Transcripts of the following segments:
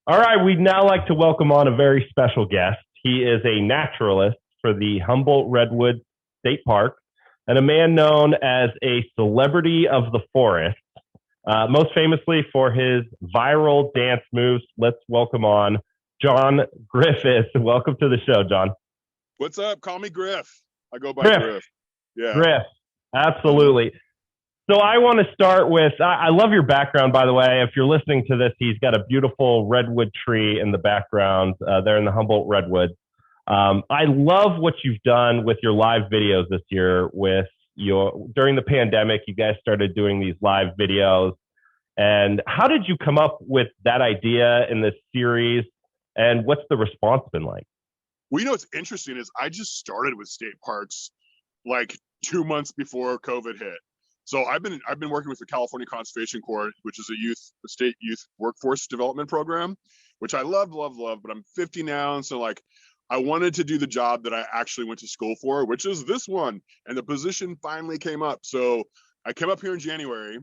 All right, we'd now like to welcome on a very special guest. He is a naturalist for the Humboldt Redwoods State Park and a man known as a celebrity of the forest, most famously for his viral dance moves. Let's welcome on John Griffith. Welcome to the show, John. What's up? Call me Griff. I go by Griff. Griff. Yeah. Griff. Absolutely. So I want to start with, I love your background, by the way. If you're listening to this, he's got a beautiful redwood tree in the background there in the Humboldt Redwoods. I love what you've done with your live videos this year during the pandemic, you guys started doing these live videos. And how did you come up with that idea in this series? And what's the response been like? Well, what's interesting is I just started with state parks like 2 months before COVID hit. So I've been working with the California Conservation Corps, which is a state youth workforce development program, which I love. But I'm 50 now, and so like I wanted to do the job that I actually went to school for, which is this one. And the position finally came up. So I came up here in January,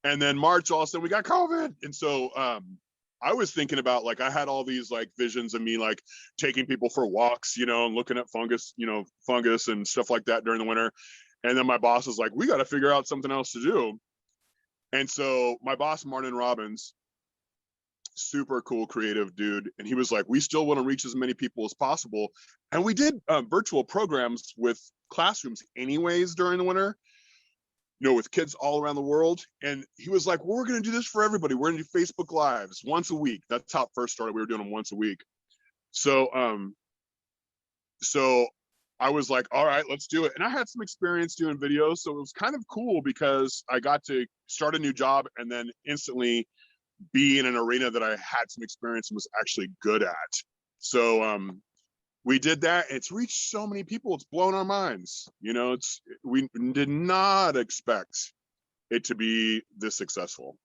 and then March all of a sudden we got COVID, and so I was thinking about, like, I had all these like visions of me like taking people for walks, and looking at fungus and stuff like that during the winter. And then my boss was like, we got to figure out something else to do. And so my boss, Martin Robbins, super cool, creative dude. And he was like, we still want to reach as many people as possible. And we did virtual programs with classrooms anyways during the winter, with kids all around the world. And he was like, well, we're going to do this for everybody. We're going to do Facebook Lives once a week. That's how it first started. We were doing them once a week. So I was like, all right, let's do it. And I had some experience doing videos, so it was kind of cool because I got to start a new job and then instantly be in an arena that I had some experience and was actually good at. So we did that, and it's reached so many people. It's blown our minds. We did not expect it to be this successful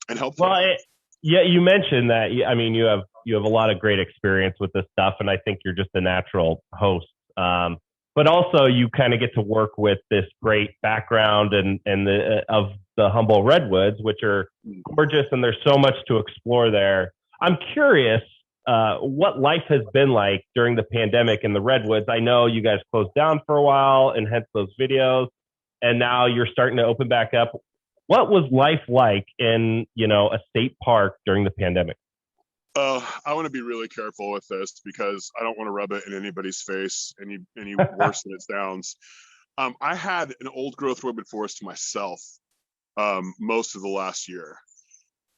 and helpful. Well, yeah, you mentioned that. I mean, you have a lot of great experience with this stuff, and I think you're just a natural host. But also you kind of get to work with this great background of the Humboldt Redwoods, which are gorgeous, and there's so much to explore there. I'm curious what life has been like during the pandemic in the Redwoods. I know you guys closed down for a while, and hence those videos, and now you're starting to open back up. What was life like in a state park during the pandemic? I want to be really careful with this because I don't want to rub it in anybody's face any worse than it sounds. I had an old growth redwood forest to myself most of the last year,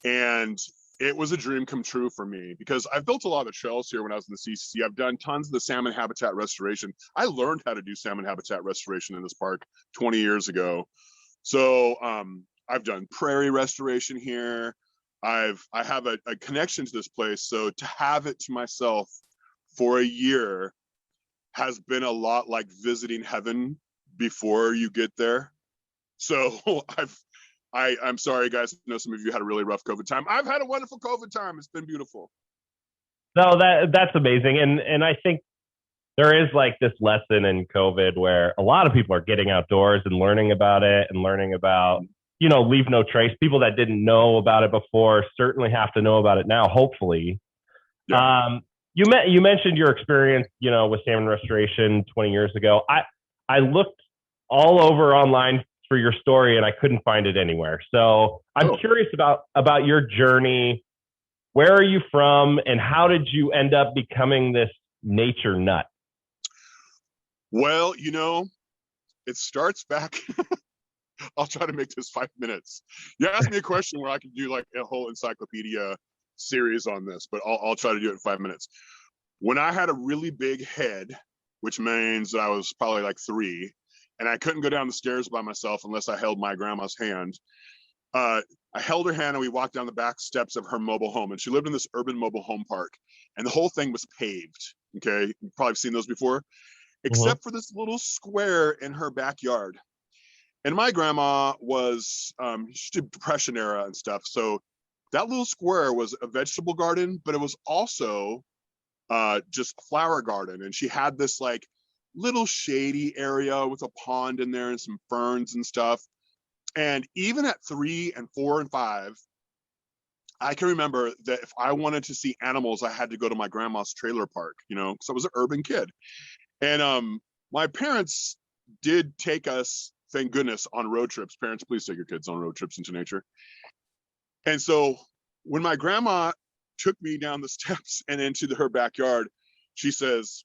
and it was a dream come true for me because I've built a lot of the trails here when I was in the CCC. I've done tons of the salmon habitat restoration. I learned how to do salmon habitat restoration in this park 20 years ago. So I've done prairie restoration here. I have a connection to this place, so to have it to myself for a year has been a lot like visiting heaven before you get there. So I'm sorry, guys. I know some of you had a really rough COVID time. I've had a wonderful COVID time. It's been beautiful. No, that's amazing, and I think there is like this lesson in COVID where a lot of people are getting outdoors and learning about it and learning about leave no trace. People that didn't know about it before certainly have to know about it now, hopefully. Yeah. You mentioned your experience, with salmon restoration 20 years ago. I looked all over online for your story and I couldn't find it anywhere. So I'm curious about your journey. Where are you from and how did you end up becoming this nature nut? Well, it starts back I'll try to make this 5 minutes. You asked me a question where I could do like a whole encyclopedia series on this, but I'll try to do it in 5 minutes. When I had a really big head, which means I was probably like 3, and I couldn't go down the stairs by myself unless I held my grandma's hand. I held her hand and we walked down the back steps of her mobile home, and she lived in this urban mobile home park, and the whole thing was paved. Okay, you've probably seen those before, except for this little square in her backyard. And my grandma was, she did Depression era and stuff. So that little square was a vegetable garden, but it was also just a flower garden. And she had this like little shady area with a pond in there and some ferns and stuff. And even at 3 and 4 and 5, I can remember that if I wanted to see animals, I had to go to my grandma's trailer park, you know, because I was an urban kid. And my parents did take us, thank goodness, on road trips. Parents, please take your kids on road trips into nature. And so when my grandma took me down the steps and into her backyard, she says,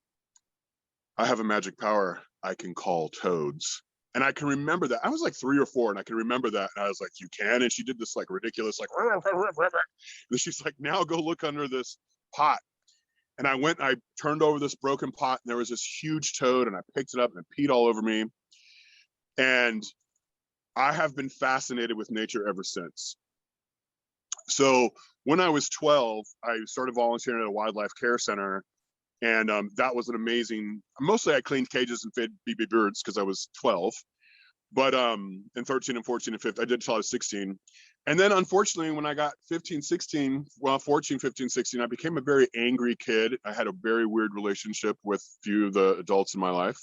I have a magic power. I can call toads. And I can remember that. I was like 3 or 4, and I can remember that. And I was like, you can? And she did this like ridiculous, like, and she's like, now go look under this pot. And I went, I turned over this broken pot, and there was this huge toad, and I picked it up, and it peed all over me. And I have been fascinated with nature ever since. So when I was 12, I started volunteering at a wildlife care center. And that was an amazing, mostly I cleaned cages and fed baby birds because I was 12. But in 13 and 14 and 15, I did until I was 16. And then unfortunately, when I got 15, 16, well, 14, 15, 16, I became a very angry kid. I had a very weird relationship with a few of the adults in my life,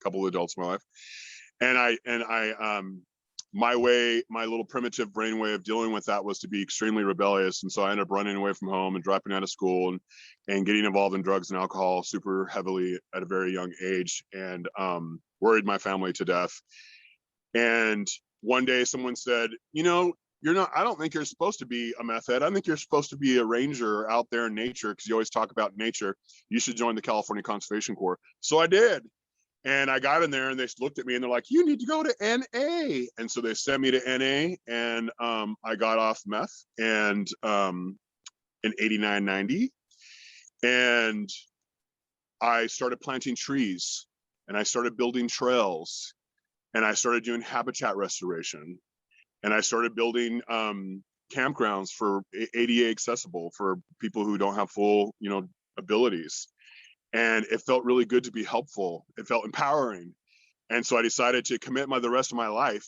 a couple of adults in my life. And my little primitive brain way of dealing with that was to be extremely rebellious. And so I ended up running away from home and dropping out of school and getting involved in drugs and alcohol super heavily at a very young age, and worried my family to death. And one day someone said, you know, I don't think you're supposed to be a meth head. I think you're supposed to be a ranger out there in nature, because you always talk about nature. You should join the California Conservation Corps. So I did. And I got in there, and they looked at me, and they're like, you need to go to NA. And so they sent me to NA, and I got off meth and in 89, 90. And I started planting trees, and I started building trails, and I started doing habitat restoration, and I started building campgrounds for ADA accessible for people who don't have full, abilities. And it felt really good to be helpful. It felt empowering. And so I decided to commit the rest of my life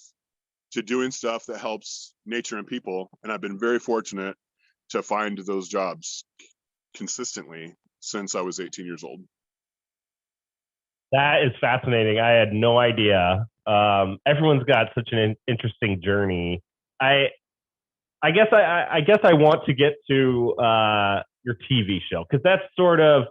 to doing stuff that helps nature and people. And I've been very fortunate to find those jobs consistently since I was 18 years old. That is fascinating. I had no idea. Everyone's got such an interesting journey. I guess I want to get to your TV show, because that's sort of,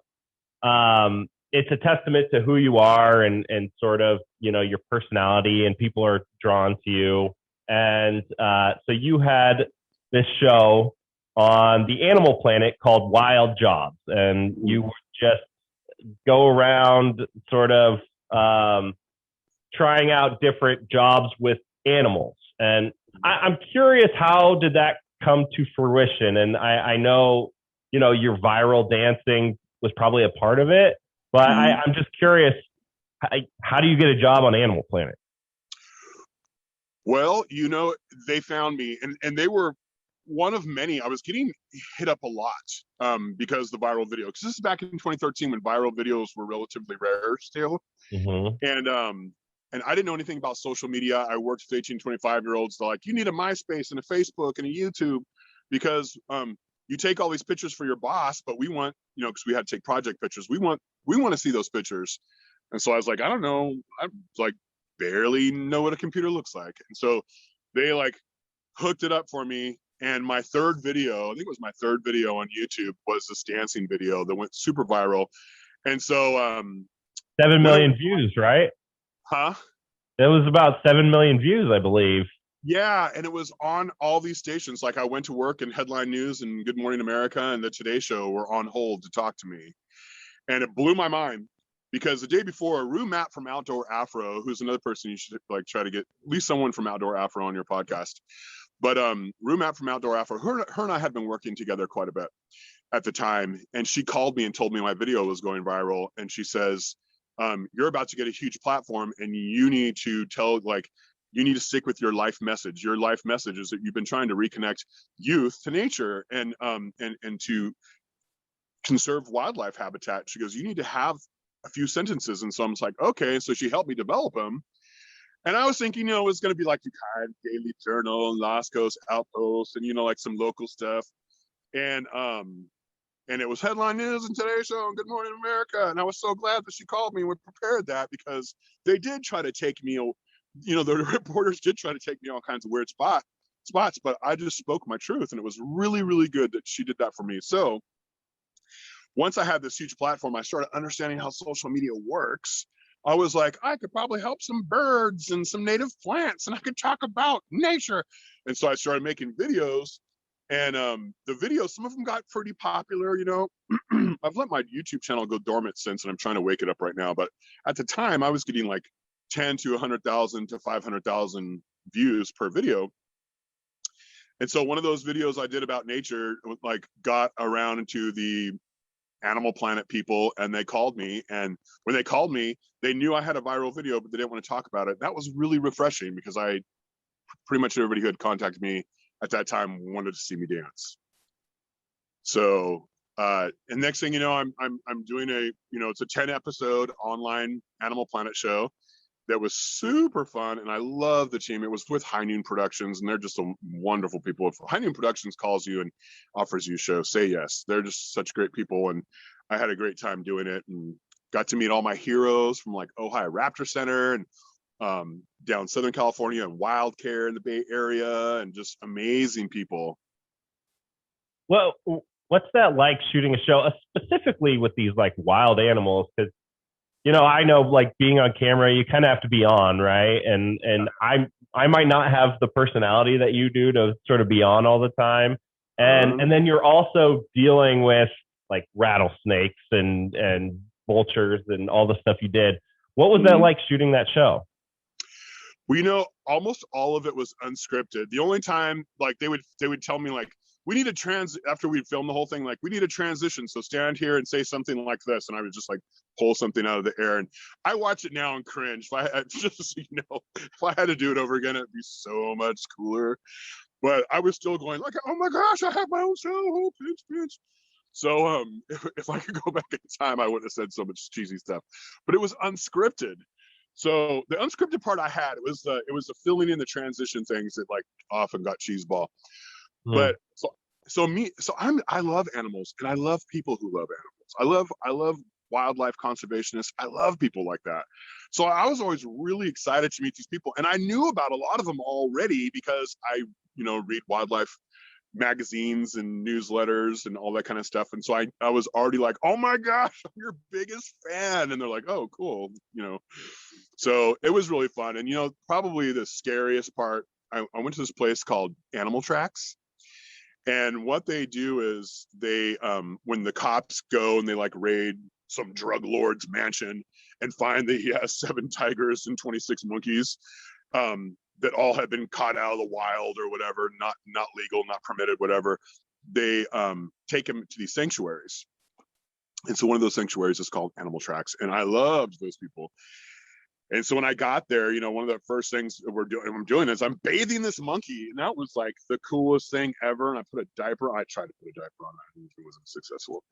it's a testament to who you are and sort of, your personality, and people are drawn to you. And so you had this show on the Animal Planet called Wild Jobs, and you would just go around sort of trying out different jobs with animals. And I'm curious, how did that come to fruition? And I know, your viral dancing was probably a part of it, but I'm just curious, how do you get a job on Animal Planet? Well, they found me, and they were one of many. I was getting hit up a lot because the viral video, because this is back in 2013 when viral videos were relatively rare still. Mm-hmm. And I didn't know anything about social media. I worked with 18, 25-year-olds. They're like, you need a MySpace and a Facebook and a YouTube, because you take all these pictures for your boss, but we want, because we had to take project pictures. We want to see those pictures. And so I was like, I don't know. I like barely know what a computer looks like. And so they hooked it up for me. And my third video, I think it was my third video on YouTube, was this dancing video that went super viral. And so 7 million views, right? Huh? It was about 7 million views, I believe. Yeah, and it was on all these stations. Like, I went to work, and Headline News and Good Morning America and the Today Show were on hold to talk to me. And it blew my mind, because the day before, Rue Mapp from Outdoor Afro, who's another person you should try to get at least someone from Outdoor Afro on your podcast. But Rue Mapp from Outdoor Afro, her and I had been working together quite a bit at the time. And she called me and told me my video was going viral. And she says, you're about to get a huge platform, and you need to you need to stick with your life message. Your life message is that you've been trying to reconnect youth to nature and to conserve wildlife habitat. She goes, you need to have a few sentences. And so I'm like, okay. So she helped me develop them. And I was thinking, it was going to be like the kind Daily Journal, Las Coast Outpost, and some local stuff. And it was Headline News and Today Show and Good Morning America. And I was so glad that she called me and we prepared that, because they did try to take me, the reporters did try to take me all kinds of weird spots. spots, but I just spoke my truth, and it was really, really good that she did that for me. So once I had this huge platform, I started understanding how social media works. I was like, I could probably help some birds and some native plants, and I could talk about nature. And so I started making videos, and the videos, some of them got pretty popular. I've let my YouTube channel go dormant since, and I'm trying to wake it up right now. But at the time, I was getting like 10 to 100,000 to 500,000 views per video. And so one of those videos I did about nature, like, got around into the Animal Planet people, and they called me. And when they called me, they knew I had a viral video, but they didn't want to talk about it. That was really refreshing, because pretty much everybody who had contacted me at that time wanted to see me dance. So, and next thing you know, I'm doing it's a 10 episode online Animal Planet show that was super fun, and I love the team. It was with High Noon Productions, and they're just a wonderful people. If High Noon Productions calls you and offers you a show, say yes. They're just such great people, and I had a great time doing it, and got to meet all my heroes from like Ohio Raptor Center, and down Southern California, and Wild Care in the Bay Area, and just amazing people. Well, what's that like, shooting a show specifically with these like wild animals? Because I know, like, being on camera, you kind of have to be on, right? And I might not have the personality that you do to sort of be on all the time. And then you're also dealing with like rattlesnakes and vultures and all the stuff you did. What was that like, shooting that show? Well, almost all of it was unscripted. The only time, like, they would tell me, like, we need after we'd filmed the whole thing, like, we need a transition, so stand here and say something like this, and I would just like pull something out of the air. And I watch it now and cringe. Just so you know, if I had to do it over again, it'd be so much cooler. But I was still going like, oh my gosh, I have my own show, oh, pinch. So if I could go back in time, I wouldn't have said so much cheesy stuff. But it was unscripted. So the unscripted part I had, it was the filling in the transition things that like often got cheeseball. But I love animals, and I love people who love animals. I love wildlife conservationists. I love people like that. So I was always really excited to meet these people, and I knew about a lot of them already because I read wildlife magazines and newsletters and all that kind of stuff. And so I was already like, oh my gosh, I'm your biggest fan. And they're like, oh, cool. So it was really fun. And probably the scariest part, I went to this place called Animal Tracks. And what they do is they, when the cops go and they like raid some drug lord's mansion and find that he has 7 tigers and 26 monkeys, that all have been caught out of the wild or whatever, not legal, not permitted, whatever, they take him to these sanctuaries. And so one of those sanctuaries is called Animal Tracks. And I loved those people. And so when I got there, one of the first things I'm doing is I'm bathing this monkey. And that was like the coolest thing ever. And I put a diaper. I tried to put a diaper on that. It wasn't successful.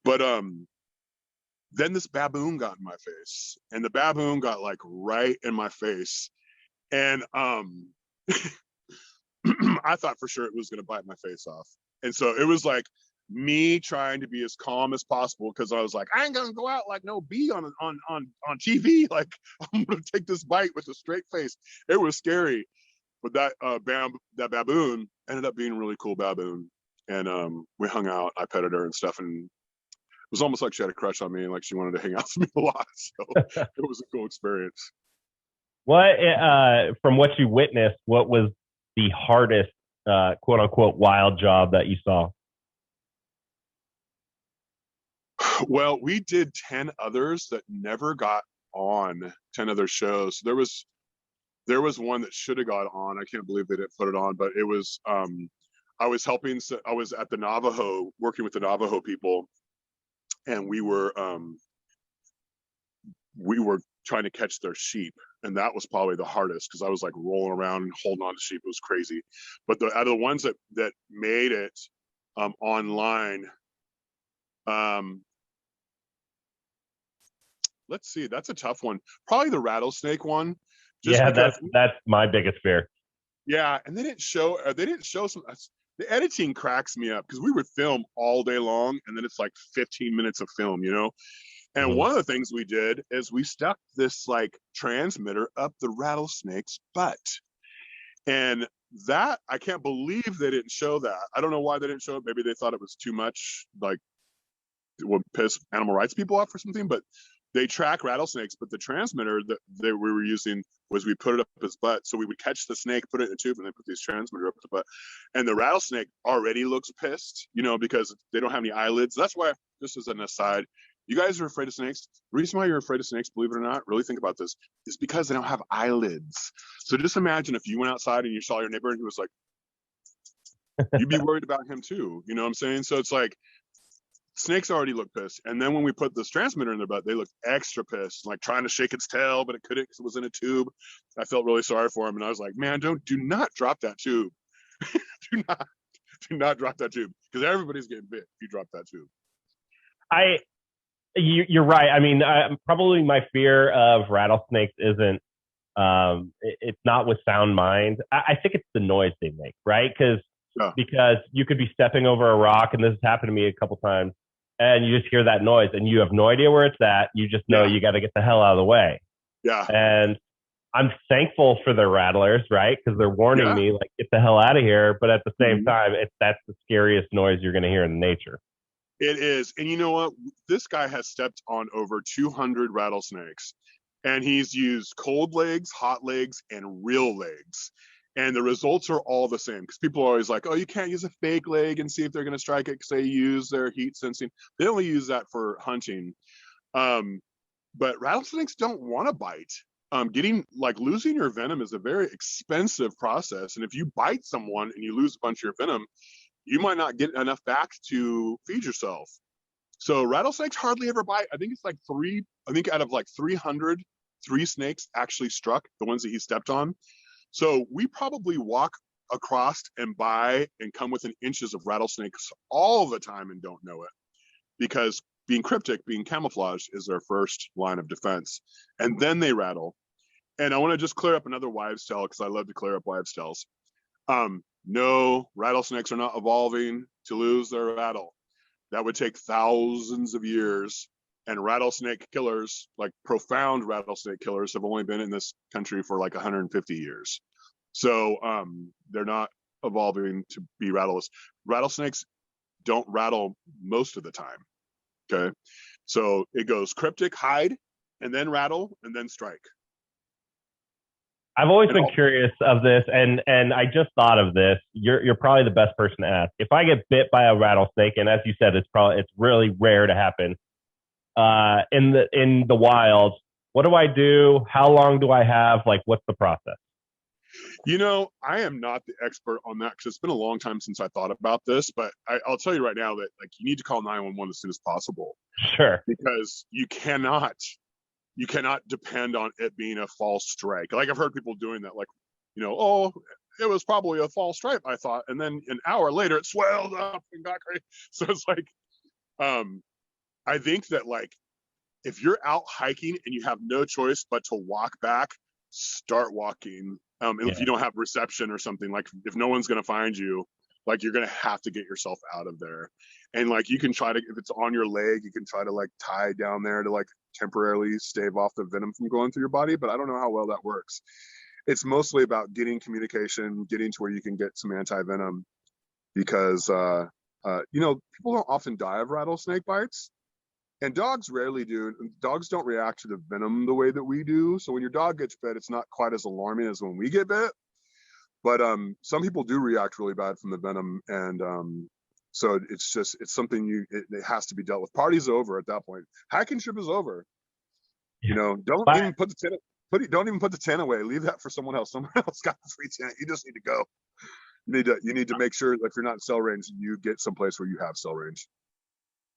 But then this baboon got in my face. And the baboon got like right in my face. And I thought for sure it was going to bite my face off. And so it was like me trying to be as calm as possible, because I was like, I ain't gonna go out like no bee on TV. Like, I'm gonna take this bite with a straight face. It was scary, but that baboon ended up being a really cool baboon, and we hung out. I petted her and stuff, and it was almost like she had a crush on me and like she wanted to hang out with me a lot. So it was a cool experience. What, from what you witnessed, what was the hardest, quote unquote, wild job that you saw? Well, we did 10 others that never got on, 10 other shows. There was one that should have got on. I can't believe they didn't put it on, but it was, I was at the Navajo, working with the Navajo people, and we were trying to catch their sheep. And that was probably the hardest, because I was like rolling around and holding on to sheep. It was crazy. But out of the ones that made it online, let's see, that's a tough one. Probably the rattlesnake one. Yeah, that's my biggest fear. Yeah, and they didn't show some. The editing cracks me up, because we would film all day long, and then it's like 15 minutes of film, And one of the things we did is we stuck this like transmitter up the rattlesnake's butt, and that I can't believe they didn't show that. I don't know why they didn't show it. Maybe they thought it was too much, like it would piss animal rights people off or something. But they track rattlesnakes. But the transmitter that we were using was we put it up his butt, so we would catch the snake, put it in a tube, and then put these transmitter up the butt. And the rattlesnake already looks pissed, because they don't have any eyelids. That's why, just as an aside, you guys are afraid of snakes. The reason why you're afraid of snakes, believe it or not, really think about this, is because they don't have eyelids. So just imagine if you went outside and you saw your neighbor and he was like, you'd be worried about him too. You know what I'm saying? So it's like, snakes already look pissed. And then when we put this transmitter in their butt, they looked extra pissed, like trying to shake its tail, but it couldn't because it was in a tube. I felt really sorry for him. And I was like, man, do not drop that tube. do not drop that tube, because everybody's getting bit if you drop that tube. You're right. I mean, probably my fear of rattlesnakes isn't, it's not with sound mind. I think it's the noise they make, right? Because you could be stepping over a rock, and this has happened to me a couple times, and you just hear that noise, and you have no idea where it's at. You just know you got to get the hell out of the way. Yeah. And I'm thankful for the rattlers, right? Because they're warning me, like, get the hell out of here. But at the same time, that's the scariest noise you're going to hear in nature. It is. And you know what? This guy has stepped on over 200 rattlesnakes, and he's used cold legs, hot legs, and real legs. And the results are all the same, because people are always like, oh, you can't use a fake leg and see if they're going to strike it because they use their heat sensing. They only use that for hunting. But rattlesnakes don't want to bite. Losing your venom is a very expensive process. And if you bite someone and you lose a bunch of your venom, you might not get enough back to feed yourself. So rattlesnakes hardly ever bite. I think it's like out of like 300, 3 snakes actually struck, the ones that he stepped on. So we probably walk across and by and come within inches of rattlesnakes all the time and don't know it, because being cryptic, being camouflaged is their first line of defense. And then they rattle. And I want to just clear up another wives' tale, because I love to clear up wives' tales. No, rattlesnakes are not evolving to lose their rattle. That would take thousands of years. And rattlesnake killers, like profound rattlesnake killers, have only been in this country for like 150 years. So they're not evolving to be rattleless. Rattlesnakes don't rattle most of the time. Okay. So it goes cryptic, hide, and then rattle, and then strike. I've always been curious of this, and I just thought of this. You're probably the best person to ask. If I get bit by a rattlesnake, and as you said, it's really rare to happen in the wild, what do I do? How long do I have? Like, what's the process? I am not the expert on that, because it's been a long time since I thought about this, but I'll tell you right now that, like, you need to call 911 as soon as possible. Sure. Because you cannot depend on it being a false strike. Like, I've heard people doing that, like, oh, it was probably a false strike, I thought, and then an hour later it swelled up and got crazy. So it's like, I think that, like, if you're out hiking and you have no choice but to walk back, start walking. If you don't have reception or something, like if no one's going to find you, like, you're going to have to get yourself out of there. And like, you can try to, if it's on your leg, you can try to like tie down there to like temporarily stave off the venom from going through your body. But I don't know how well that works. It's mostly about getting communication, getting to where you can get some anti-venom, because, people don't often die of rattlesnake bites. And dogs rarely do. Dogs don't react to the venom the way that we do. So when your dog gets bit, it's not quite as alarming as when we get bit. But some people do react really bad from the venom. And so it's something it has to be dealt with. Party's over at that point. Hiking trip is over. Don't even put the tent away. Leave that for someone else. Someone else got the free tent. You just need to go. You need to make sure that if you're not in cell range, you get someplace where you have cell range.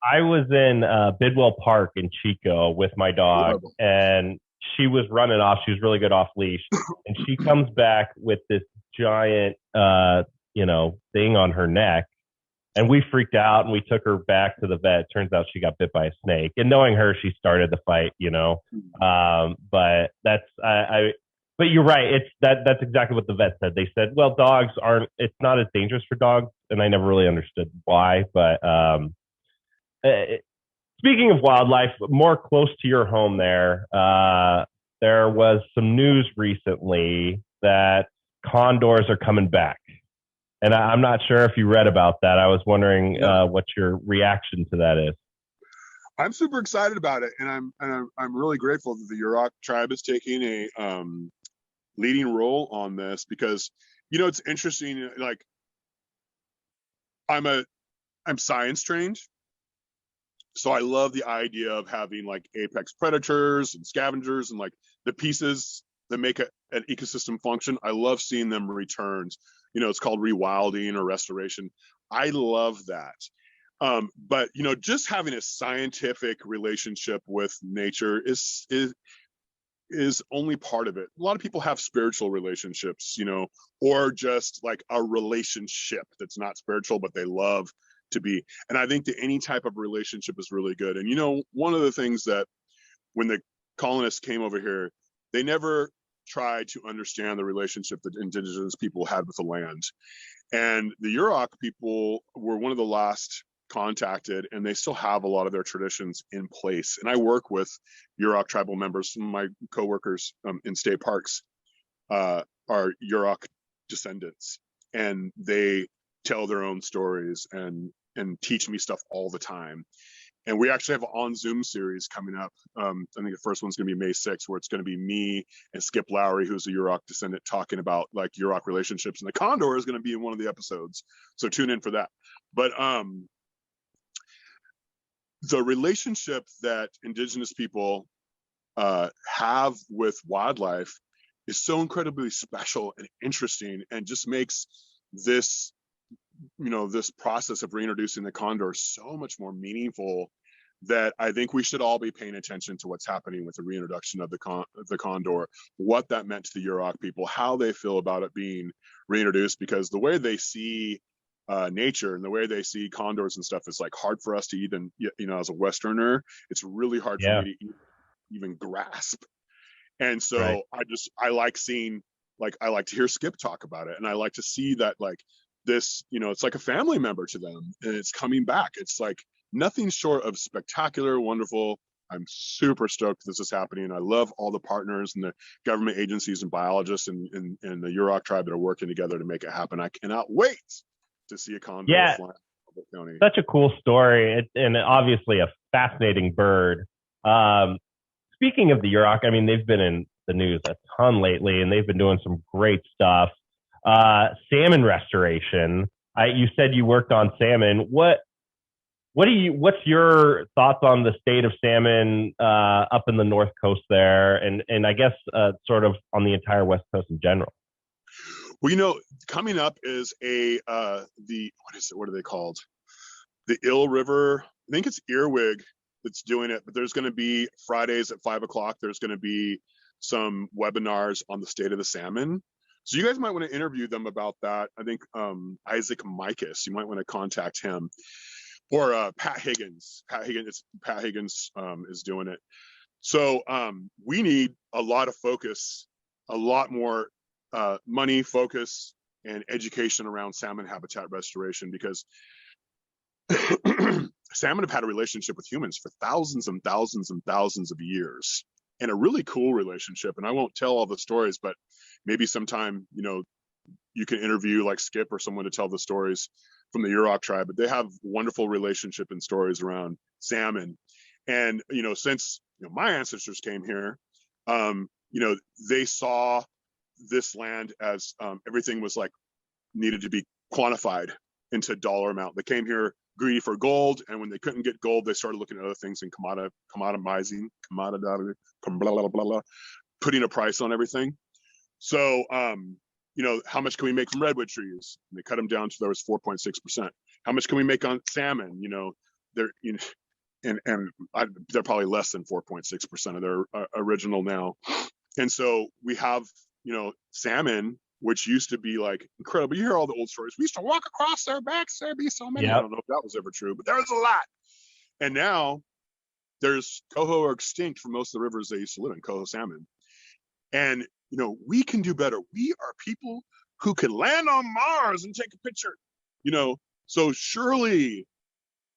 I was in Bidwell Park in Chico with my dog, and she was running off. She was really good off leash, and she comes back with this giant, thing on her neck, and we freaked out and we took her back to the vet. Turns out she got bit by a snake, and knowing her, she started the fight. But but you're right. That's exactly what the vet said. They said, well, dogs aren't. It's not as dangerous for dogs, and I never really understood why, but. Speaking of wildlife, more close to your home there was some news recently that condors are coming back. And I'm not sure if you read about that. I was wondering what your reaction to that is. I'm super excited about it, and I'm really grateful that the Yurok tribe is taking a leading role on this, because it's interesting. Like, I'm science trained, so I love the idea of having like apex predators and scavengers and like the pieces that make an ecosystem function. I love seeing them returned. It's called rewilding or restoration. I love that. But just having a scientific relationship with nature is only part of it. A lot of people have spiritual relationships, or just like a relationship that's not spiritual, but they love to be. And I think that any type of relationship is really good. And one of the things that when the colonists came over here, they never tried to understand the relationship that indigenous people had with the land. And the Yurok people were one of the last contacted, and they still have a lot of their traditions in place. And I work with Yurok tribal members. Some of my coworkers in state parks are Yurok descendants, and they tell their own stories and teach me stuff all the time. And we actually have an on Zoom series coming up. I think the first one's going to be May 6th, where it's going to be me and Skip Lowry, who's a Yurok descendant, talking about like Yurok relationships. And the condor is going to be in one of the episodes, so tune in for that. But the relationship that indigenous people have with wildlife is so incredibly special and interesting, and just makes this this process of reintroducing the condor so much more meaningful, that I think we should all be paying attention to what's happening with the reintroduction of the condor, what that meant to the Yurok people, how they feel about it being reintroduced, because the way they see nature and the way they see condors and stuff is like hard for us to even, as a Westerner, it's really hard for me to even grasp. And so I like seeing, like, I like to hear Skip talk about it, and I like to see that, like, this, it's like a family member to them, and it's coming back. It's like nothing short of spectacular, wonderful. I'm super stoked this is happening. I love all the partners and the government agencies and biologists and the Yurok tribe that are working together to make it happen. I cannot wait to see a condor fly in Humboldt County. Such a cool story, and obviously a fascinating bird. Speaking of the Yurok, I mean, they've been in the news a ton lately, and they've been doing some great stuff. Salmon restoration. You said you worked on salmon. What's your thoughts on the state of salmon up in the North Coast there, and I guess sort of on the entire West Coast in general? Well, coming up is what are they called? The Eel River. I think it's Earwig that's doing it, but there's going to be Fridays at 5:00. There's going to be some webinars on the state of the salmon. So you guys might want to interview them about that. I think Isaac Mikas, you might want to contact him, or Pat Higgins. Pat Higgins is doing it. So we need a lot of focus, a lot more money, focus, and education around salmon habitat restoration, because salmon have had a relationship with humans for thousands and thousands and thousands of years, and a really cool relationship. And I won't tell all the stories, but maybe sometime, you can interview like Skip or someone to tell the stories from the Yurok tribe. But they have wonderful relationship and stories around salmon. And, since, my ancestors came here, they saw this land as everything was like needed to be quantified into dollar amount. They came here greedy for gold, and when they couldn't get gold, they started looking at other things and commoditizing, putting a price on everything. So, how much can we make from redwood trees? And they cut them down to there was 4.6%. How much can we make on salmon? They're they're probably less than 4.6% of their original now. And so we have, salmon, which used to be like incredible. You hear all the old stories. We used to walk across their backs. There'd be so many. Yep. I don't know if that was ever true, but there was a lot. And now there's coho are extinct from most of the rivers they used to live in, coho salmon. And, we can do better. We are people who can land on Mars and take a picture, so surely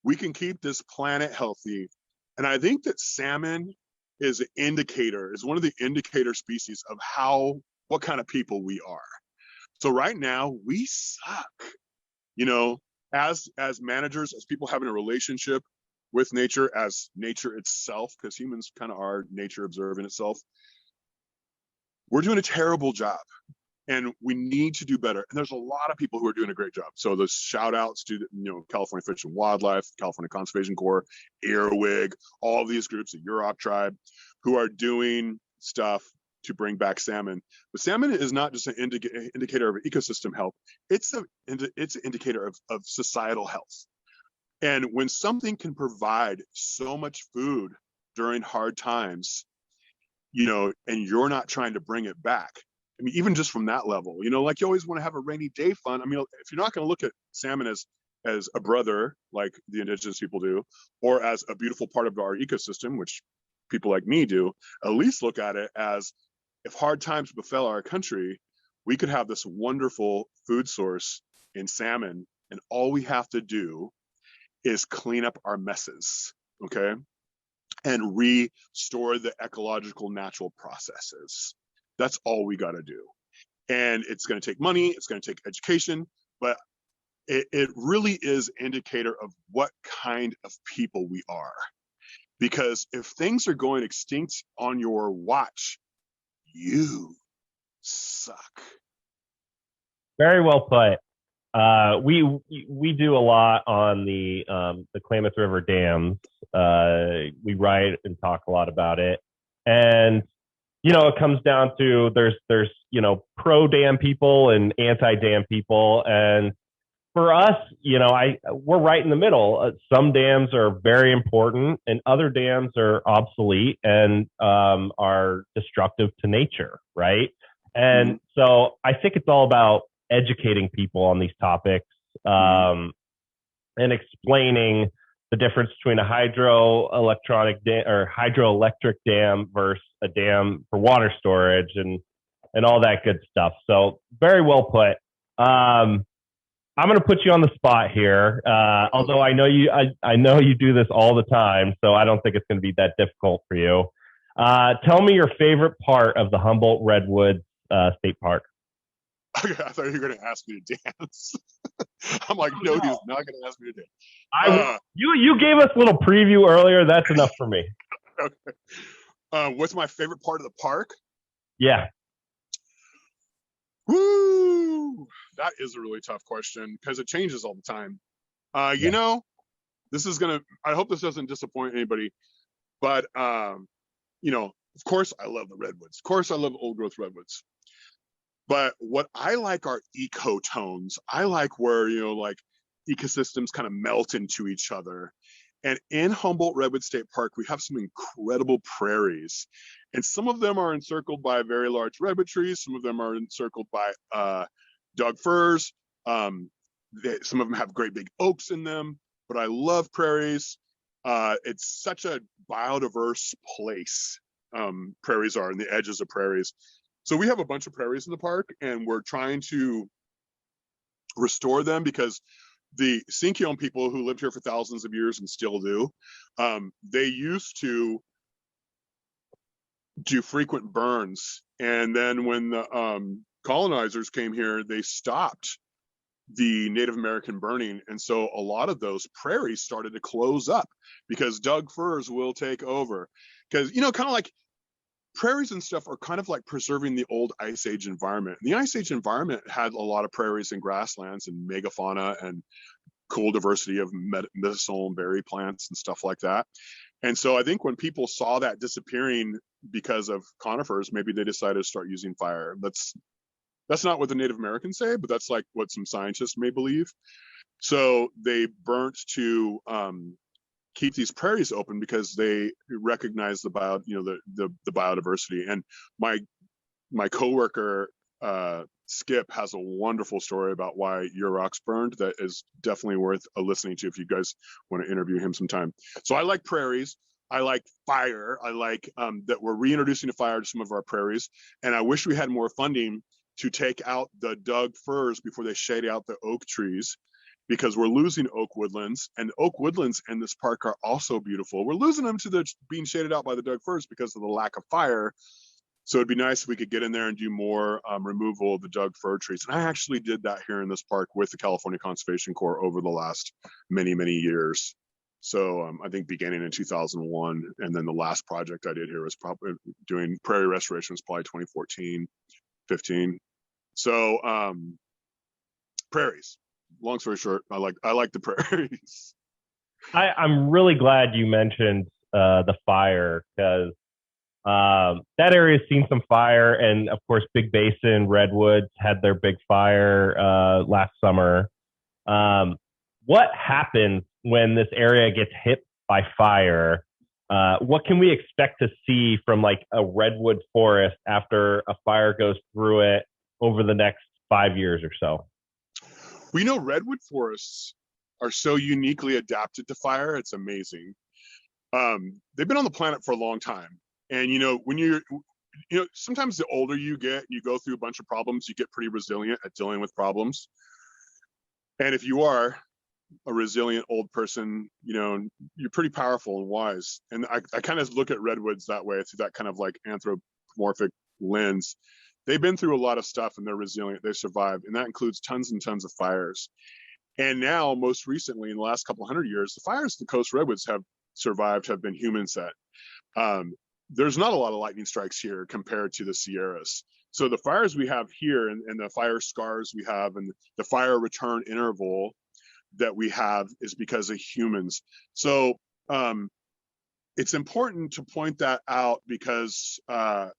we can keep this planet healthy. And I think that salmon is one of the indicator species of what kind of people we are. So right now we suck, you know, as managers, as people having a relationship with nature, as nature itself, because humans kind of are nature observing itself. We're doing a terrible job, and we need to do better. And there's a lot of people who are doing a great job. So the shout outs to, California Fish and Wildlife, California Conservation Corps, Earwig, all these groups, the Yurok tribe, who are doing stuff to bring back salmon. But salmon is not just an indicator of ecosystem health. It's an indicator of societal health. And when something can provide so much food during hard times, and you're not trying to bring it back. I mean, even just from that level, like you always want to have a rainy day fun. I mean, if you're not going to look at salmon as a brother, like the indigenous people do, or as a beautiful part of our ecosystem, which people like me do, at least look at it as, if hard times befell our country, we could have this wonderful food source in salmon, and all we have to do is clean up our messes, okay? And restore the ecological natural processes. That's all we got to do. And it's going to take money, it's going to take education, but it really is an indicator of what kind of people we are. Because if things are going extinct on your watch, you suck. Very well put. We do a lot on the Klamath River dams. We write and talk a lot about it, and it comes down to there's pro dam people and anti dam people, and for us, we're right in the middle. Some dams are very important, and other dams are obsolete and are destructive to nature, right? And so I think it's all about educating people on these topics and explaining the difference between a hydroelectric dam versus a dam for water storage and all that good stuff. So very well put. I'm going to put you on the spot here, although I know you do this all the time, so I don't think it's going to be that difficult for you. Tell me your favorite part of the Humboldt Redwoods State Park. Okay, I thought you were going to ask me to dance. I'm like, no, he's not going to ask me to dance. You gave us a little preview earlier. That's enough for me. Okay. What's my favorite part of the park? Yeah. Woo! That is a really tough question because it changes all the time. This is I hope this doesn't disappoint anybody, but of course I love the redwoods. Of course I love old growth redwoods. But what I like are ecotones. I like where, ecosystems kind of melt into each other. And in Humboldt Redwood State Park, we have some incredible prairies. And some of them are encircled by very large redwood trees. Some of them are encircled by Doug firs. Some of them have great big oaks in them. But I love prairies. It's such a biodiverse place. Prairies are, and the edges of prairies. So we have a bunch of prairies in the park, and we're trying to restore them because the Sinkyone people who lived here for thousands of years and still do, they used to do frequent burns. And then when the colonizers came here, they stopped the Native American burning. And so a lot of those prairies started to close up because Doug firs will take over. Because, kind of like prairies and stuff are kind of like preserving the old Ice Age environment. And the Ice Age environment had a lot of prairies and grasslands and megafauna and cool diversity of medicinal and berry plants and stuff like that. And so I think when people saw that disappearing because of conifers, maybe they decided to start using fire. That's not what the Native Americans say, but that's like what some scientists may believe. So they burnt to keep these prairies open because they recognize the biodiversity. And my coworker Skip has a wonderful story about why Yurok's burned that is definitely worth listening to if you guys want to interview him sometime. So I like prairies. I like fire. I like that we're reintroducing the fire to some of our prairies. And I wish we had more funding to take out the Doug firs before they shade out the oak trees, because we're losing oak woodlands, and oak woodlands in this park are also beautiful. We're losing them to being shaded out by the Doug firs because of the lack of fire. So it'd be nice if we could get in there and do more removal of the Doug fir trees. And I actually did that here in this park with the California Conservation Corps over the last many, many years. So I think beginning in 2001, and then the last project I did here was probably doing prairie restoration was probably 2014, 15. So prairies. Long story short, I like the prairies. I'm really glad you mentioned the fire, because that area's seen some fire, and of course, Big Basin, Redwoods had their big fire last summer. What happens when this area gets hit by fire? What can we expect to see from like a redwood forest after a fire goes through it over the next 5 years or so? We know redwood forests are so uniquely adapted to fire. It's amazing. They've been on the planet for a long time. And, when sometimes the older you get and you go through a bunch of problems, you get pretty resilient at dealing with problems. And if you are a resilient old person, you're pretty powerful and wise. And I kind of look at redwoods that way, through that kind of like anthropomorphic lens. They've been through a lot of stuff and they're resilient. They survived. And that includes tons and tons of fires. And now, most recently, in the last couple hundred years, the fires the coast redwoods have survived have been human set. There's not a lot of lightning strikes here compared to the Sierras. So the fires we have here and the fire scars we have and the fire return interval that we have is because of humans. So it's important to point that out, because a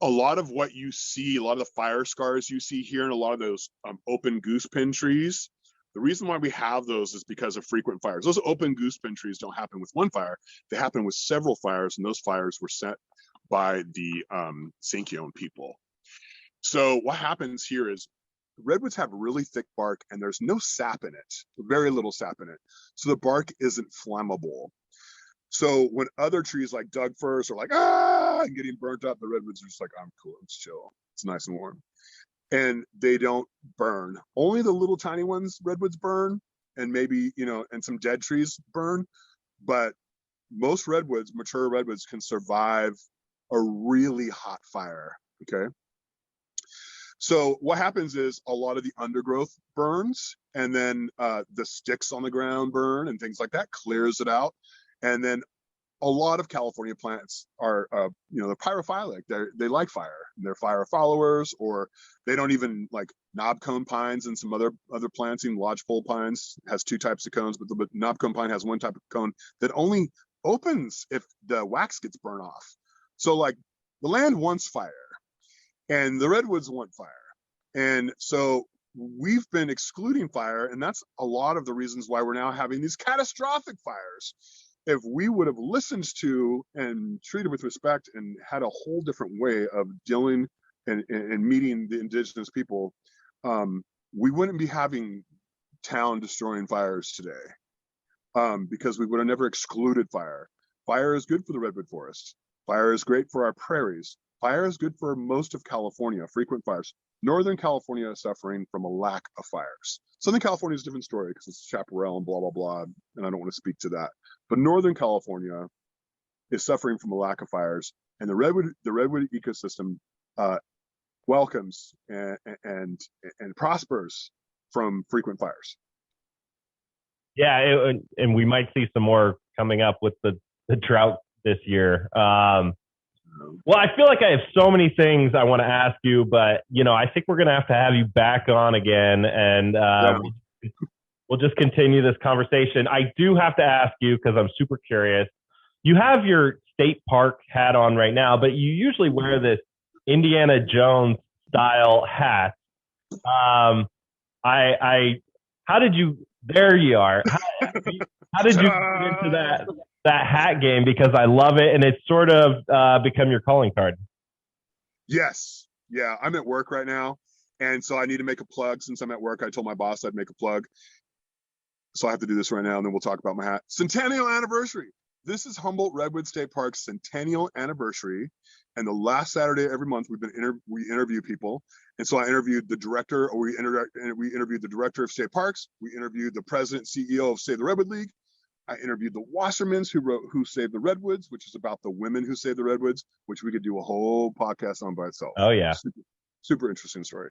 lot of what you see, a lot of the fire scars you see here, and a lot of those open goosepin trees, the reason why we have those is because of frequent fires. Those open goosepin trees don't happen with one fire. They happen with several fires, and those fires were set by the Sinkyone people. So what happens here is redwoods have really thick bark, and there's no sap in it, very little sap in it. So the bark isn't flammable. So when other trees like Doug firs are like, and getting burnt up, the redwoods are just like, I'm cool, it's chill, it's nice and warm. And they don't burn. Only the little tiny ones, redwoods burn, and maybe, and some dead trees burn. But most redwoods, mature redwoods, can survive a really hot fire, okay? So what happens is a lot of the undergrowth burns, and then the sticks on the ground burn and things like that, clears it out. And then a lot of California plants are, they're pyrophilic. They like fire. They're fire followers, or they don't even like knobcone pines and some other planting. Lodgepole pines has two types of cones, but the knobcone pine has one type of cone that only opens if the wax gets burned off. So like the land wants fire, and the redwoods want fire. And so we've been excluding fire, and that's a lot of the reasons why we're now having these catastrophic fires. If we would have listened to and treated with respect and had a whole different way of dealing and meeting the indigenous people, we wouldn't be having town destroying fires today, because we would have never excluded fire. Fire is good for the redwood forest. Fire is great for our prairies. Fire is good for most of California, frequent fires. Northern California is suffering from a lack of fires. Southern California is a different story because it's chaparral and blah, blah, blah, and I don't want to speak to that. But Northern California is suffering from a lack of fires, and the redwood ecosystem welcomes and prospers from frequent fires. Yeah, and we might see some more coming up with the drought this year. Well, I feel like I have so many things I want to ask you, but I think we're going to have you back on again, and we'll just continue this conversation. I do have to ask you, because I'm super curious. You have your state park hat on right now, but you usually wear this Indiana Jones style hat. How did you? There you are. How did you get into that hat game? Because I love it, and it's sort of become your calling card. Yes. Yeah, I'm at work right now, and so I need to make a plug. Since I'm at work, I told my boss I'd make a plug. So I have to do this right now, and then we'll talk about my hat. Centennial anniversary. This is Humboldt Redwood State Park's centennial anniversary, and the last Saturday every month we interview people. And so I interviewed the director, or we interviewed the director of state parks. We interviewed the president, CEO of, say, the Redwood League. I interviewed the Wassermans who wrote Who Saved the Redwoods, which is about the women who saved the Redwoods, which we could do a whole podcast on by itself. Oh yeah. Super interesting story.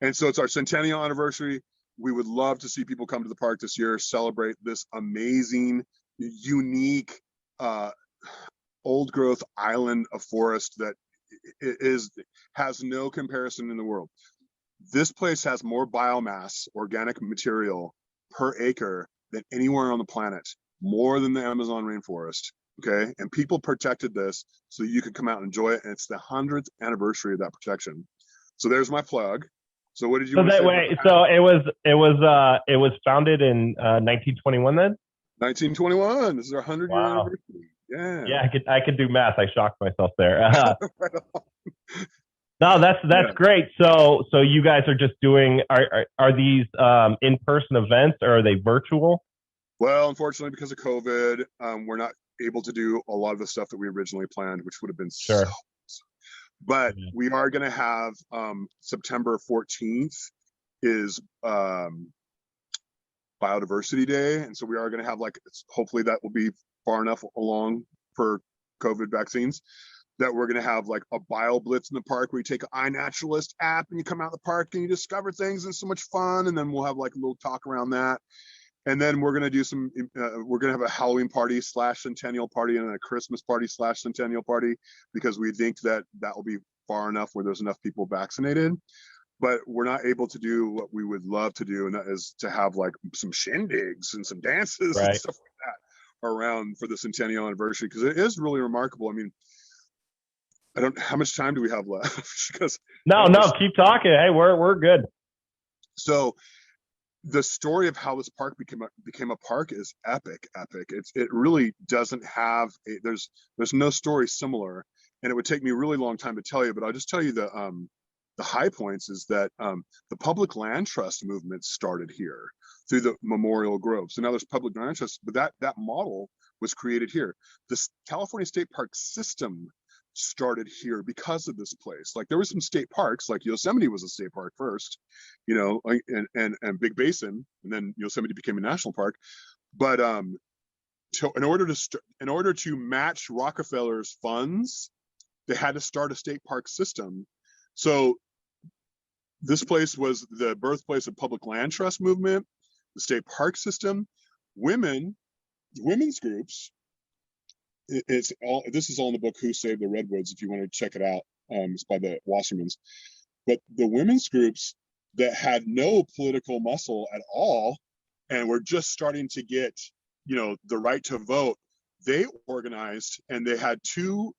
And so it's our centennial anniversary. We would love to see people come to the park this year, celebrate this amazing, unique, old growth island of forest that has no comparison in the world. This place has more biomass, organic material per acre than anywhere on the planet, more than the Amazon rainforest. Okay. And people protected this so you could come out and enjoy it. And it's the 100th anniversary of that protection. So there's my plug. So what did you want to say? So it was founded in 1921 then? 1921. This is our 100-year anniversary. Yeah. Yeah, I could do math. I shocked myself there. Right no, that's great. So you guys are just doing are these in-person events or are they virtual? Well, unfortunately, because of COVID, we're not able to do a lot of the stuff that we originally planned, which would have been sure. But we are going to have September 14th is Biodiversity Day, and so we are going to have hopefully that will be far enough along for COVID vaccines that we're going to have like a bio blitz in the park where you take an iNaturalist app and you come out of the park and you discover things and it's so much fun. And then we'll have like a little talk around that. And then we're going to do we're going to have a Halloween party / centennial party and a Christmas party / centennial party, because we think that will be far enough where there's enough people vaccinated. But we're not able to do what we would love to do, and that is to have like some shindigs and some dances and stuff like that around for the centennial anniversary, because it is really remarkable. I mean, how much time do we have left? Because no, keep talking. Hey, we're good. So the story of how this park became a park is epic. It really doesn't have there's no story similar, and it would take me a really long time to tell you, but I'll just tell you the high points is that the public land trust movement started here through the Memorial Grove. So now there's public land trust, but that model was created here. This California State Park system started here because of this place. Like there were some state parks, like Yosemite was a state park first, and Big Basin, and then Yosemite became a national park. But in order to match Rockefeller's funds, they had to start a state park system. So this place was the birthplace of public land trust movement, the state park system, women's groups. This is all in the book Who Saved the Redwoods, if you want to check it out. It's by the Wassermans. But the women's groups that had no political muscle at all and were just starting to get, the right to vote, they organized, and they had two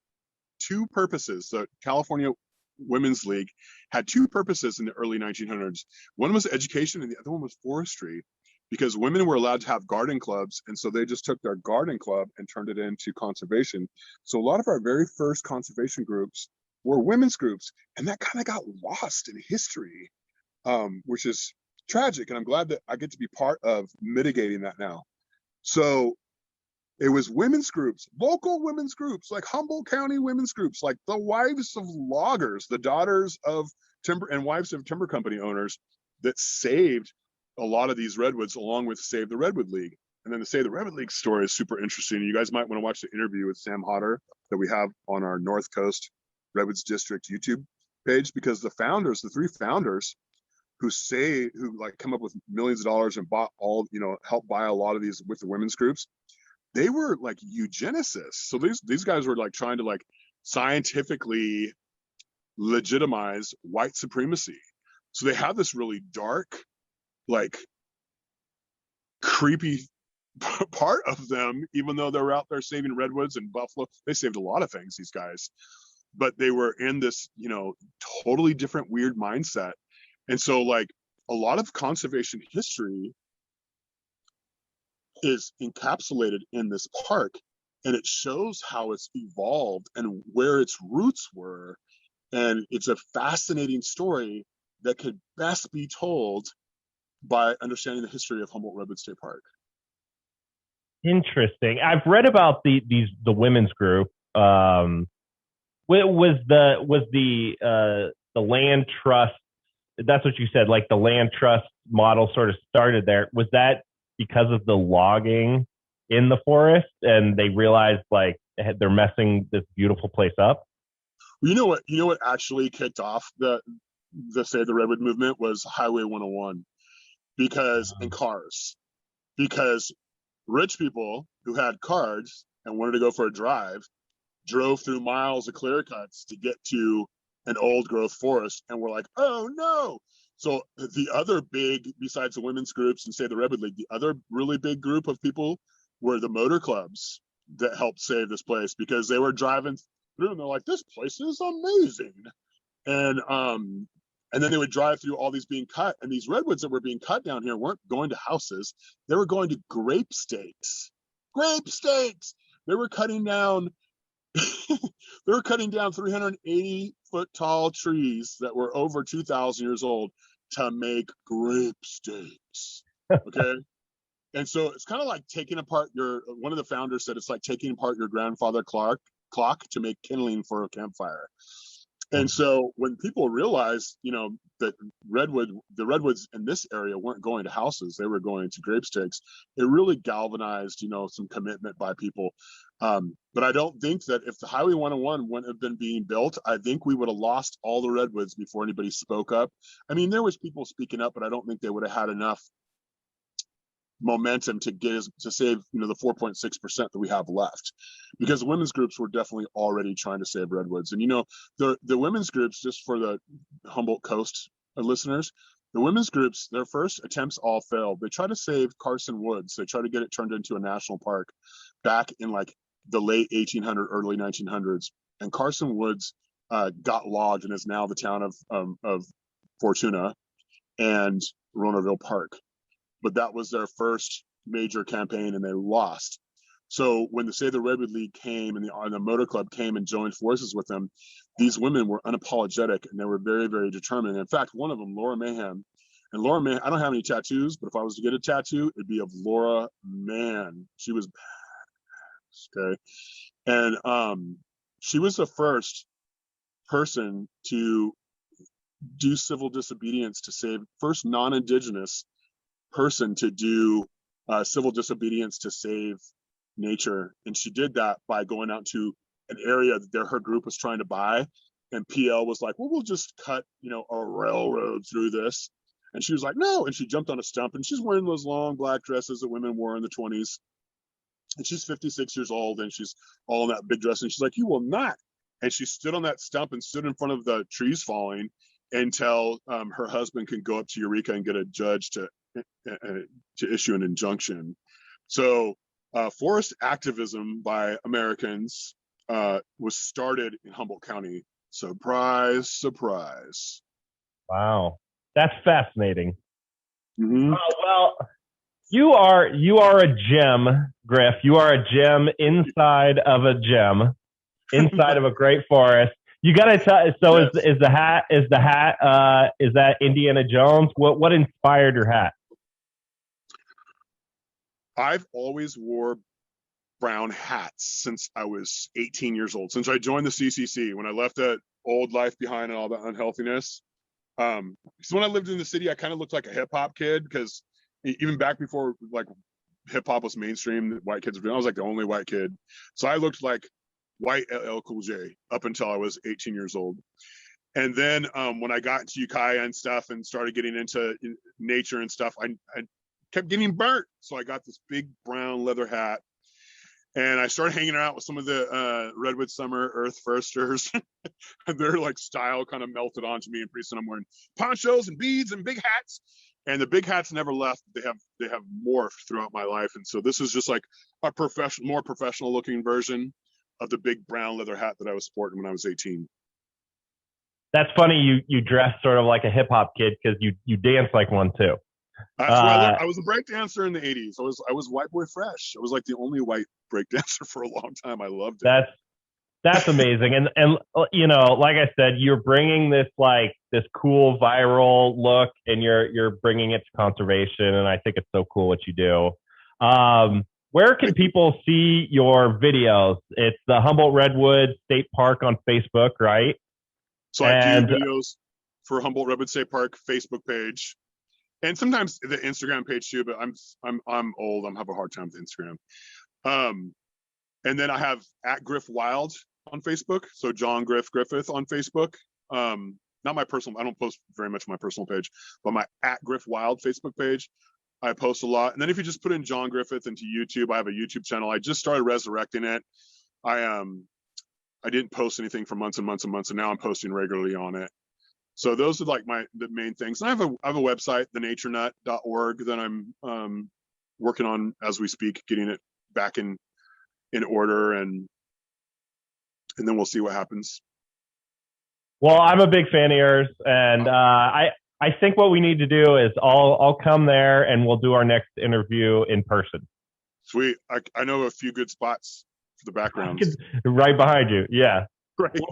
purposes. The California Women's League had two purposes in the early 1900s. One was education and the other one was forestry, because women were allowed to have garden clubs, and so they just took their garden club and turned it into conservation. So a lot of our very first conservation groups were women's groups, and that kind of got lost in history, which is tragic, and I'm glad that I get to be part of mitigating that now. So it was women's groups, local women's groups, like Humboldt County women's groups, like the wives of loggers, the daughters of timber and wives of timber company owners, that saved a lot of these redwoods, along with Save the Redwood League. And then the Save the Redwood League story is super interesting. You guys might want to watch the interview with Sam Hodder that we have on our North Coast Redwoods District YouTube page, because the three founders who come up with millions of dollars and bought helped buy a lot of these with the women's groups, they were like eugenicists. So these guys were like trying to like scientifically legitimize white supremacy. So they have this really dark, like creepy part of them, even though they were out there saving redwoods and buffalo. They saved a lot of things, these guys, but they were in this, totally different, weird mindset. And so like a lot of conservation history is encapsulated in this park, and it shows how it's evolved and where its roots were. And it's a fascinating story that could best be told by understanding the history of Humboldt Redwood State Park. Interesting. I've read about the women's group. Was the land trust? That's what you said. Like the land trust model sort of started there. Was that because of the logging in the forest, and they realized like they're messing this beautiful place up? You know what actually kicked off the Save the Redwood movement was Highway 101, and cars, because rich people who had cars and wanted to go for a drive drove through miles of clear cuts to get to an old growth forest, and were like, oh no. So the other big, besides the women's groups and Save the Redwood League, the other really big group of people were the motor clubs that helped save this place, because they were driving through and they're like, this place is amazing. And then they would drive through all these being cut, and these redwoods that were being cut down here weren't going to houses. They were going to grape stakes. Grape stakes. They were cutting down 380 foot tall trees that were over 2,000 years old to make grape stakes. Okay. And so it's kind of like taking apart one of the founders said it's like taking apart your grandfather clock to make kindling for a campfire. And so when people realized, that the redwoods in this area weren't going to houses, they were going to grape stakes, it really galvanized, some commitment by people. But I don't think that if the Highway 101 wouldn't have been being built, I think we would have lost all the redwoods before anybody spoke up. I mean, there was people speaking up, but I don't think they would have had enough momentum to save the 4.6% that we have left, because the women's groups were definitely already trying to save redwoods. And the women's groups, just for the Humboldt Coast listeners, the women's groups, their first attempts all failed. They tried to save Carson Woods. They tried to get it turned into a national park back in like the late 1800s, early 1900s, and Carson Woods got logged and is now the town of Fortuna and Ronaville Park. But that was their first major campaign, and they lost. So when the Save the Redwood League came and the Motor Club came and joined forces with them, these women were unapologetic, and they were very, very determined. In fact, one of them, Laura Mahan, I don't have any tattoos, but if I was to get a tattoo, it'd be of Laura Mann. She was badass, okay? And she was the first person to do civil disobedience to save, first non-Indigenous person to do civil disobedience to save nature. And she did that by going out to an area that her group was trying to buy, and PL was like, well, we'll just cut a railroad through this. And she was like, no. And she jumped on a stump, and she's wearing those long black dresses that women wore in the 20s, and she's 56 years old, and she's all in that big dress, and she's like, you will not. And she stood on that stump and stood in front of the trees falling until her husband can go up to Eureka and get a judge to issue an injunction. So forest activism by Americans was started in Humboldt County. Surprise, surprise. Wow, that's fascinating. Mm-hmm. Well, you are a gem, Griff. You are a gem inside of a gem, inside of a great forest. You got to tell. So yes. Is the hat is that Indiana Jones? What inspired your hat? I've always wore brown hats since I was 18 years old, since I joined the CCC, when I left that old life behind and all that unhealthiness. So when I lived in the city, I kind of looked like a hip hop kid, because even back before like hip hop was mainstream, white kids were doing, I was like the only white kid. So I looked like white LL Cool J up until I was 18 years old. And then when I got into Ukiah and stuff and started getting into nature and stuff, I kept getting burnt. So I got this big brown leather hat, and I started hanging out with some of the Redwood Summer Earth Firsters, and their like style kind of melted onto me. And pretty soon I'm wearing ponchos and beads and big hats, and the big hats never left. They have morphed throughout my life. And so this is just like a more professional looking version of the big brown leather hat that I was sporting when I was 18. That's funny. You dress sort of like a hip hop kid, because you dance like one too. That's why I was a break dancer in the 80s. I was white boy fresh. I was like the only white break dancer for a long time. I loved it. That's amazing. And like I said, you're bringing this cool viral look, and you're bringing it to conservation. And I think it's so cool what you do. Where can people see your videos? It's the Humboldt Redwood State Park on Facebook, right? So I do videos for Humboldt Redwood State Park Facebook page, and sometimes the Instagram page too. But I'm old. I have a hard time with Instagram. And then I have at Griff Wild on Facebook. So John Griff Griffith on Facebook. Not my personal, I don't post very much on my personal page, but my at Griff Wild Facebook page, I post a lot. And then if you just put in John Griffith into YouTube, I have a YouTube channel. I just started resurrecting it. I didn't post anything for months and months and months, and now I'm posting regularly on it. So those are like the main things. And I have a website, thenaturenut.org, that I'm working on as we speak, getting it back in order, and then we'll see what happens. Well, I'm a big fan of yours, and I think what we need to do is I'll come there and we'll do our next interview in person. Sweet. I know a few good spots for the backgrounds. Right behind you. Yeah. Right. Well,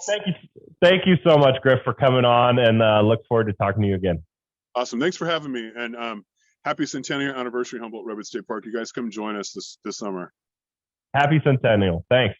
thank you so much, Griff, for coming on, and look forward to talking to you again. Awesome. Thanks for having me, and happy centennial anniversary, Humboldt Redwoods State Park. You guys come join us this summer. Happy centennial. Thanks.